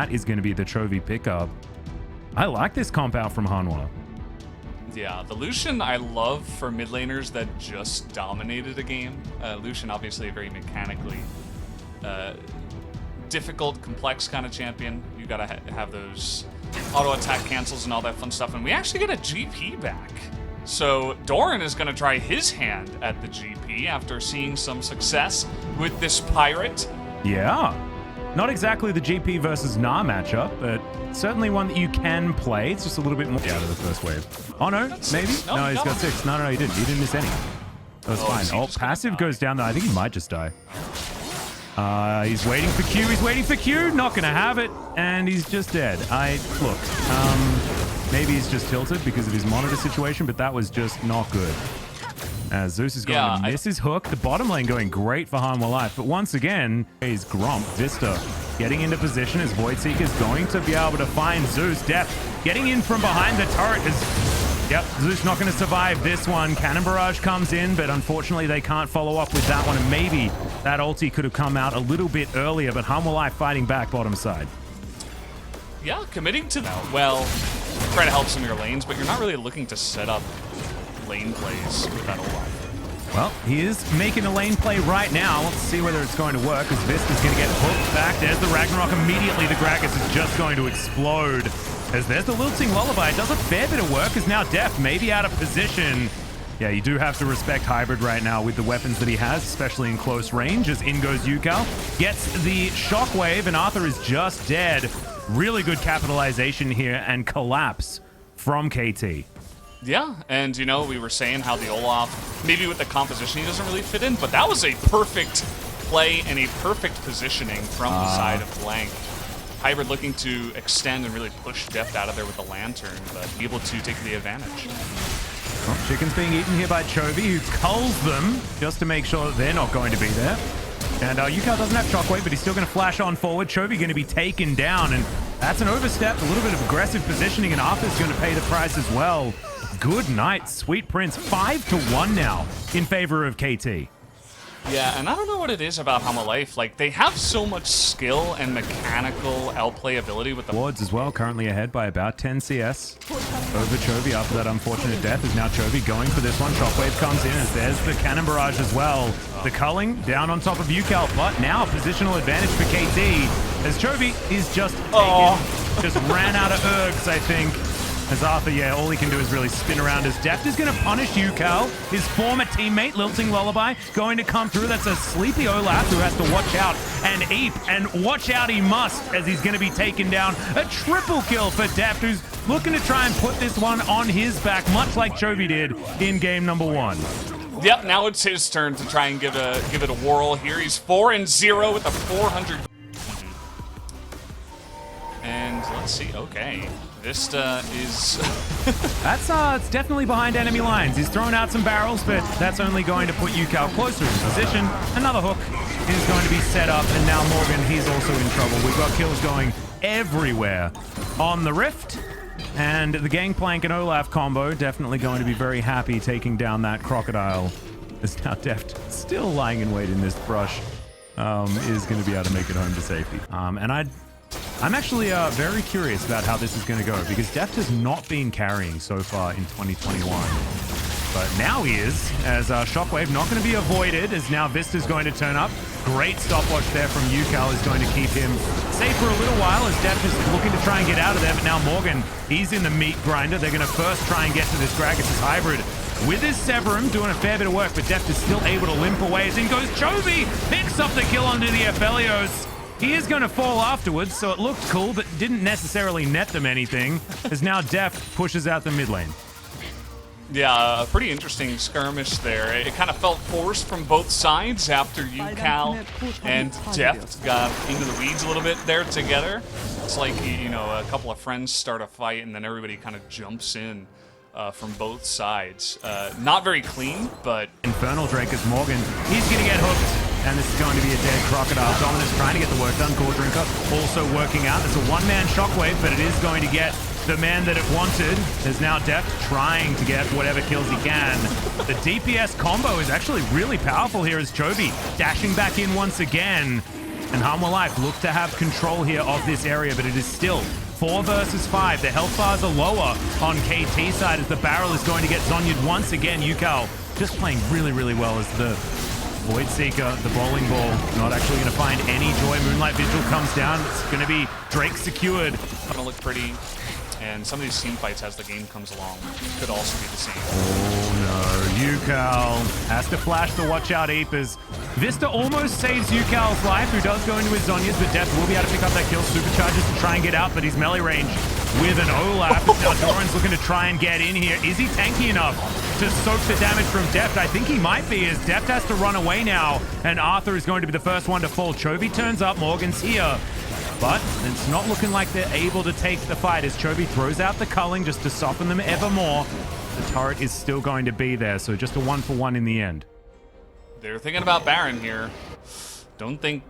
that is going to be the Chovy pickup. I like this comp out from Hanwha. Yeah, the Lucian I love for mid laners that just dominated a game. Lucian obviously a very mechanically difficult, complex kind of champion. You gotta have those auto attack cancels and all that fun stuff. And we actually get a GP back. So Doran is gonna try his hand at the GP after seeing some success with this pirate. Yeah. Not exactly the GP versus Nah matchup, but certainly one that you can play. It's just a little bit more out of the first wave. Oh no, maybe? No, he's got 6. No, he didn't. He didn't miss any. That's fine. Oh, passive goes down there. I think he might just die. He's waiting for Q. He's waiting for Q. Not gonna have it, and he's just dead. Look. Maybe he's just tilted because of his monitor situation, but that was just not good. As Zeus is going to miss his hook. The bottom lane going great for Hanwha Life, but once again, is Gromp. Vista getting into position as Void Seeker is going to be able to find Zeus. Deft getting in from behind the turret is... Yep, Zeus not going to survive this one. Cannon Barrage comes in, but unfortunately they can't follow up with that one, and maybe that ulti could have come out a little bit earlier, but Hanwha Life fighting back bottom side. Yeah, committing to that. Well, try to help some of your lanes, but you're not really looking to set up lane plays with that Olaf. Well, he is making a lane play right now. Let's see whether it's going to work, because Vista's going to get hooked back. There's the Ragnarok. Immediately, the Gragas is just going to explode. As there's the Lilting Lullaby. It does a fair bit of work, as now Deft maybe out of position. Yeah, you do have to respect Hybrid right now with the weapons that he has, especially in close range, as in goes Yukal. Gets the Shockwave, and Arthur is just dead. Really good capitalization here, and collapse from KT. Yeah, and you know, we were saying how the Olaf, maybe with the composition he doesn't really fit in, but that was a perfect play and a perfect positioning from the side of Blank. Hybrid looking to extend and really push Deft out of there with the Lantern, but be able to take the advantage. Well, Chicken's being eaten here by Chovy, who culls them just to make sure that they're not going to be there. And Yukal doesn't have Shockwave, but he's still going to flash on forward. Chovy going to be taken down, and that's an overstep, a little bit of aggressive positioning, and Arthur's going to pay the price as well. Good night, Sweet Prince. 5-1 now in favor of KT. Yeah, and I don't know what it is about Hanwha Life. Like, they have so much skill and mechanical outplay ability with the wards as well, currently ahead by about 10 CS over Chovy after that unfortunate death. Is now Chovy going for this one. Shockwave comes in as there's the Cannon Barrage as well. The culling down on top of Yukal, but now positional advantage for KT as Chovy is just just ran out of ergs, I think. As Arthur, yeah, all he can do is really spin around as Deft is going to punish Yukal. His former teammate, Lilting Lullaby, going to come through. That's a sleepy Olaf who has to watch out and eep, and watch out he must as he's going to be taken down. A triple kill for Deft, who's looking to try and put this one on his back, much like Chovy did in game number 1. Yep, now it's his turn to try and give it a whirl here. He's 4-0 with a 400. And let's see, okay. Vista is... it's definitely behind enemy lines. He's thrown out some barrels, but that's only going to put Yukal closer in position. Another hook is going to be set up, and now Morgan, he's also in trouble. We've got kills going everywhere on the Rift. And the Gangplank and Olaf combo definitely going to be very happy taking down that Crocodile. As now Deft, still lying in wait in this brush, is going to be able to make it home to safety. And I'm actually very curious about how this is going to go, because Deft has not been carrying so far in 2021. But now he is, as Shockwave not going to be avoided, as now Vista's going to turn up. Great stopwatch there from Yukal is going to keep him safe for a little while, as Deft is looking to try and get out of there. But now Morgan, he's in the meat grinder. They're going to first try and get to this Gragas' Hybrid with his Severum, doing a fair bit of work, but Deft is still able to limp away, as in goes Chovy, picks up the kill onto the Aphelios. He is going to fall afterwards, so it looked cool, but didn't necessarily net them anything, as now Deft pushes out the mid lane. Yeah, a pretty interesting skirmish there. It kind of felt forced from both sides after Yukal and Deft got into the weeds a little bit there together. It's like, you know, a couple of friends start a fight and then everybody kind of jumps in from both sides. Not very clean, but... Infernal Drake is Morgan. He's going to get hooked. And this is going to be a dead Crocodile. Dominus trying to get the work done. Core Drinker also working out. It's a one-man Shockwave, but it is going to get the man that it wanted. There's now Deft trying to get whatever kills he can. The DPS combo is actually really powerful here as Chovy dashing back in once again. And Harmwell Life look to have control here of this area, but it is still 4 versus 5. The health bars are lower on KT side as the barrel is going to get Zonya'd once again. Yukal just playing really, really well as the Void Seeker, the bowling ball, not actually going to find any joy. Moonlight Vigil comes down. It's going to be Drake secured. Going to look pretty. And some of these team fights as the game comes along could also be the same. Oh no, Yukal has to flash the watch out Apers. Vista almost saves Yukal's life, who does go into his Zonyas, but Deft will be able to pick up that kill. Supercharges to try and get out, but he's melee range with an Olaf. Now Doran's looking to try and get in here. Is he tanky enough to soak the damage from Deft? I think he might be, as Deft has to run away now, and Arthur is going to be the first one to fall. Chovy turns up, Morgan's here. But it's not looking like they're able to take the fight as Chovy throws out the culling just to soften them ever more. The turret is still going to be there, so just a 1-for-1 in the end. They're thinking about Baron here. Don't think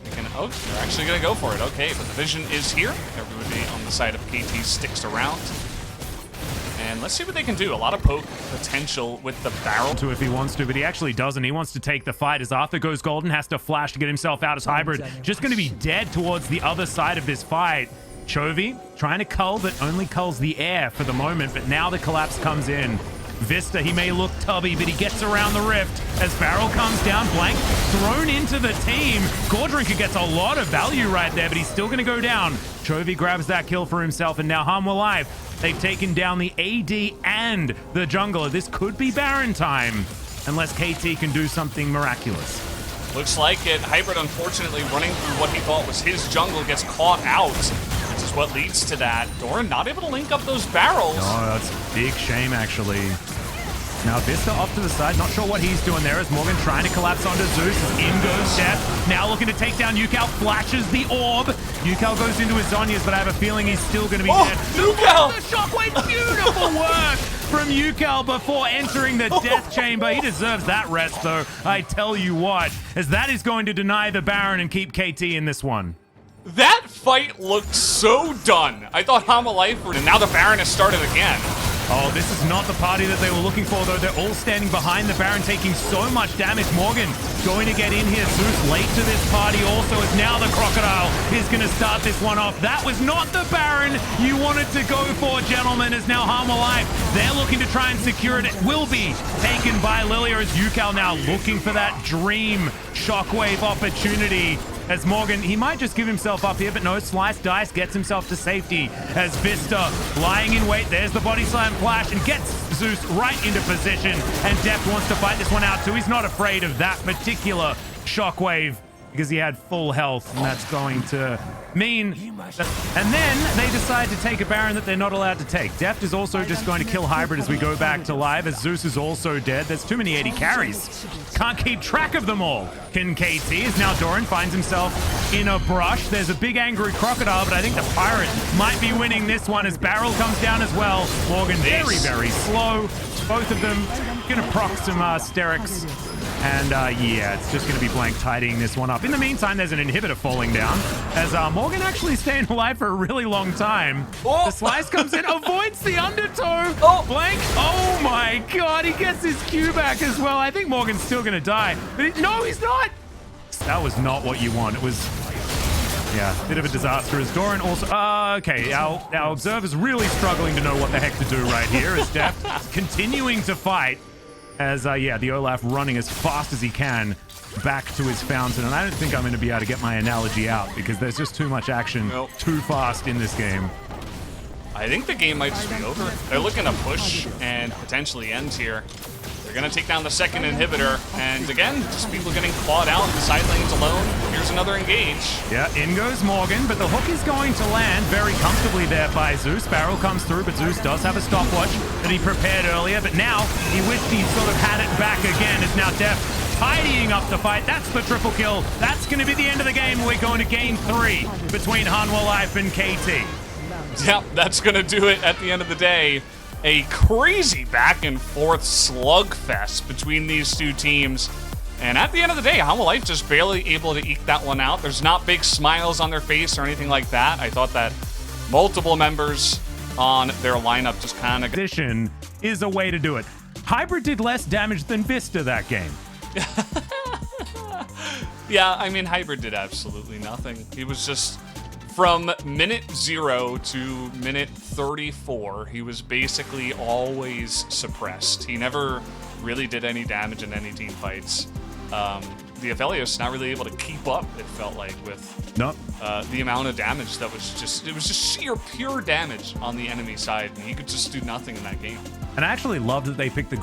they can... Oh, they're actually going to go for it. Okay, but the vision is here. Everybody on the side of KT sticks around. And let's see what they can do. A lot of poke potential with the barrel. To if he wants to, but he actually doesn't. He wants to take the fight as Arthur goes golden, has to flash to get himself out as Hybrid. Just going to be dead towards the other side of this fight. Chovy trying to cull, but only culls the air for the moment. But now the collapse comes in. Vista, he may look tubby, but he gets around the rift as Barrel comes down. Blank thrown into the team. Gordrinker gets a lot of value right there, but he's still going to go down. Chovy grabs that kill for himself, and now Harmwell Life. They've taken down the AD and the jungler. This could be Baron time, unless KT can do something miraculous. Looks like it. Hybrid, unfortunately, running through what he thought was his jungle, gets caught out, which is what leads to that. Doran not able to link up those barrels. Oh, that's a big shame, actually. Now Vista off to the side, not sure what he's doing there as Morgan trying to collapse onto Zeus. In goes Deft, now looking to take down Yukal, flashes the orb. Yukal goes into his Zonyas, but I have a feeling he's still going to be dead. Yukal! The shockwave, beautiful work from Yukal before entering the death chamber. He deserves that rest, though, I tell you what, as that is going to deny the Baron and keep KT in this one. That fight looked so done. I thought Hama Life would, and now the Baron has started again. Oh, this is not the party that they were looking for, though. They're all standing behind the Baron, taking so much damage. Morgan going to get in here. Zeus late to this party also, as now the Crocodile is going to start this one off. That was not the Baron you wanted to go for, gentlemen, as now Harmwell Life. They're looking to try and secure it. It will be taken by Lilia, as Yukal now looking for that dream shockwave opportunity. As Morgan, he might just give himself up here, but no, Slice Dice gets himself to safety as Vista lying in wait. There's the body slam flash and gets Zeus right into position, and Deft wants to fight this one out too. He's not afraid of that particular shockwave because he had full health, and that's going to mean that... And then they decide to take a Baron that they're not allowed to take. Deft is also just going to kill Hybrid as we go back to live, as Zeus is also dead. There's too many 80 carries. Can't keep track of them all. Can KT, as now Doran finds himself in a brush. There's a big angry Crocodile, but I think the Pirate might be winning this one as Barrel comes down as well. Morgan very, very slow. Both of them gonna proc some Sterix. And yeah, it's just going to be blank tidying this one up. In the meantime, there's an inhibitor falling down as Morgan actually staying alive for a really long time. Oh. The slice comes in, avoids the undertow. Oh. Blank. Oh my god, he gets his Q back as well. I think Morgan's still going to die. But no, he's not. That was not what you want. It was, yeah, a bit of a disaster as Doran also... okay, our observer's really struggling to know what the heck to do right here as Deft continuing to fight. As, yeah, the Olaf running as fast as he can back to his fountain. And I don't think I'm going to be able to get my analogy out because there's just too much action too fast in this game. I think the game might just be over. They're looking to push and potentially end here. They're going to take down the second inhibitor. And again, just people getting clawed out. The side lane's alone. Here's another engage. Yeah, in goes Morgan, but the hook is going to land very comfortably there by Zeus. Barrel comes through, but Zeus does have a stopwatch that he prepared earlier. But now he wished he sort of had it back again. It's now Deft tidying up the fight. That's the triple kill. That's going to be the end of the game. We're going to game 3 between Harmwell Life and KT. Yep, that's going to do it at the end of the day. A crazy back and forth slugfest between these two teams. And at the end of the day, Harmwell Life just barely able to eke that one out. There's not big smiles on their face or anything like that. I thought that multiple members on their lineup just kind of... Position is a way to do it. Hybrid did less damage than Vista that game. Yeah, I mean, Hybrid did absolutely nothing. He was just, from minute 0 to minute 34, he was basically always suppressed. He never really did any damage in any team fights. The Aphelios not really able to keep up, it felt like, with the amount of damage that was just, it was just sheer pure damage on the enemy side, and he could just do nothing in that game. And I actually love that they picked the